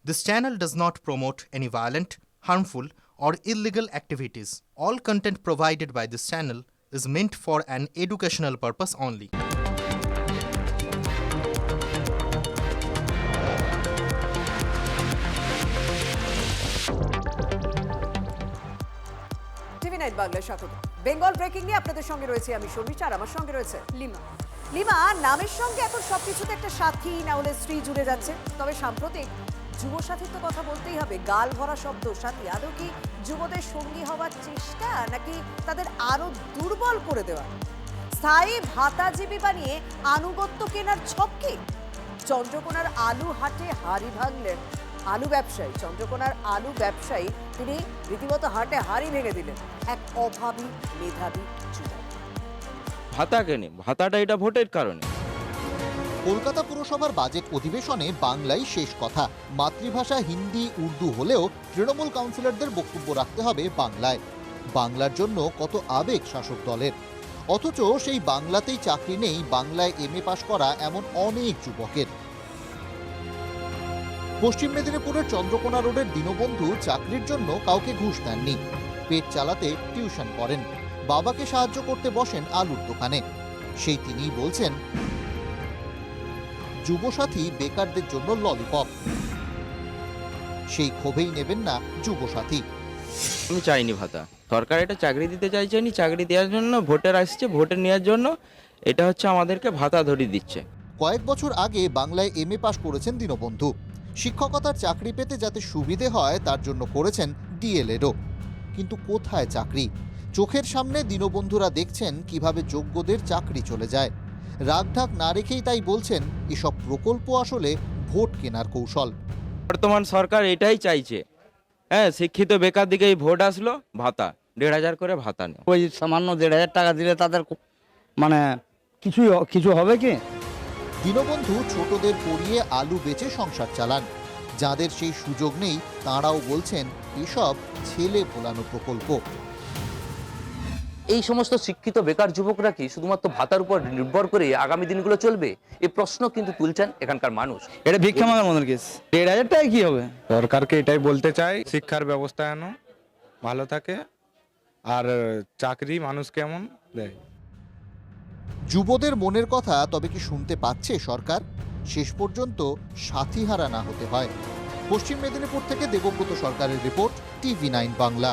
This channel does not promote any violent, harmful, or illegal activities. All content provided by this channel is meant for an educational purpose only. TV nine বাংলায় স্বাগত। Bengal breaking নিয়ে আপনাদের সঙ্গে রয়েছে আমি শর্মিষ্ঠা, আর আমার সঙ্গে রয়েছে লিমা। লিমা, নামের সঙ্গে এখন সবকিছুতে একটা সাথী না হলে স্ত্রী জুড়ে যাচ্ছে, তবে সাম্প্রতিক যুব সাথীর তো কথা বলতেই হবে। গাল ভরা শব্দ সাথী আদৌ কি যুবদের সঙ্গী হওয়ার চেষ্টা, নাকি তাদের আরো দুর্বল করে দেওয়া? স্থায়ী ভাতাজীবী বানিয়ে আনুগত্য কেনার ছক্কি। চন্দ্রকোনার আলু হাটে হাড়ি ভাঙলেন আলু ব্যবসায়ী। চন্দ্রকোনার আলু ব্যবসায়ী তিনি রীতিমতো হাটে হাড়ি ভেঙে দিলেন এক অভাবী মেধাবী যুবক। ভাতা কেনে, ভাতাটা এটা ভোটের কারণে। কলকাতা পুরসভার বাজেট অধিবেশনে বাংলাই শেষ কথা। মাতৃভাষা হিন্দি উর্দু হলেও তৃণমূল কাউন্সিলরদের বক্তব্য রাখতে হবে বাংলায়। বাংলার জন্য কত আবেগ শাসক দলের, অথচ সেই বাংলাতেই চাকরি নেই বাংলায় MA পাশ করা এমন অনেক যুবকের। পশ্চিম মেদিনীপুরের চন্দ্রকোনা রোডের দীনবন্ধু চাকরির জন্য কাউকে ঘুষ দেননি। পেট চালাতে টিউশন করেন, বাবাকে সাহায্য করতে বসেন আলুর দোকানে। সেই তিনিই বলছেন, যুবসাথী বেকারদের জন্য ললিপপ। সেই ক্ষোভেই নেবেন না যুবসাথী। আমি চাইনি ভাতা, সরকার এটা চাকরি দিতে চাইছেনি, চাকরি দেওয়ার জন্য ভোটার আসছে, ভোটে নেওয়ার জন্য এটা হচ্ছে আমাদেরকে ভাতা ধরিয়ে দিচ্ছে। কয়েক বছর আগে বাংলায় MA পাশ করেছেন দীনবন্ধু। শিক্ষকতার চাকরি পেতে যাতে সুবিধে হয় তার জন্য করেছেন DLEDও। কিন্তু কোথায় চাকরি? চোখের সামনে দীনবন্ধুরা দেখছেন কিভাবে যোগ্যদের চাকরি চলে যায়। রাগঢাক না রেখেই তাই বলছেন এসব প্রকল্প আসলে ভোট কেনার কৌশল। বর্তমান সরকার এটাই চাইছে, হ্যাঁ, শিক্ষিত বেকার দিকে এই ভোট আসলো, ভাতা 1,500 করে ভাতা নেই। ওই সামান্য 1,500 টাকা দিলে তাদের মানে কিছু হবে কি? দীনবন্ধু ছোটদের পড়িয়ে আলু বেচে সংসার চালান। যাদের সেই সুযোগ নেই তাঁরাও বলছেন এসব ছেলে ভোলানো প্রকল্প। এই সমস্ত শিক্ষিত বেকার যুবকরা কি শুধুমাত্র ভাতার উপর নির্ভর করে আগামী দিনগুলো চলবে? এই প্রশ্ন কিন্তু তুলছেন এখানকার মানুষ। এটা ভিক্ষা মাগার মতন কেস। 1,500 টাকা কি হবে? সরকারকে এটাই বলতে চাই, শিক্ষার ব্যবস্থা যেন ভালো থাকে, আর চাকরি মানুষ কেমন দেয়। যুবদের মনের কথা তবে কি শুনতে পাচ্ছে সরকার? শেষ পর্যন্ত সাথীহারা না হতে হয়। পশ্চিম মেদিনীপুর থেকে দেবব্রত সরকারের রিপোর্ট, TV9 বাংলা।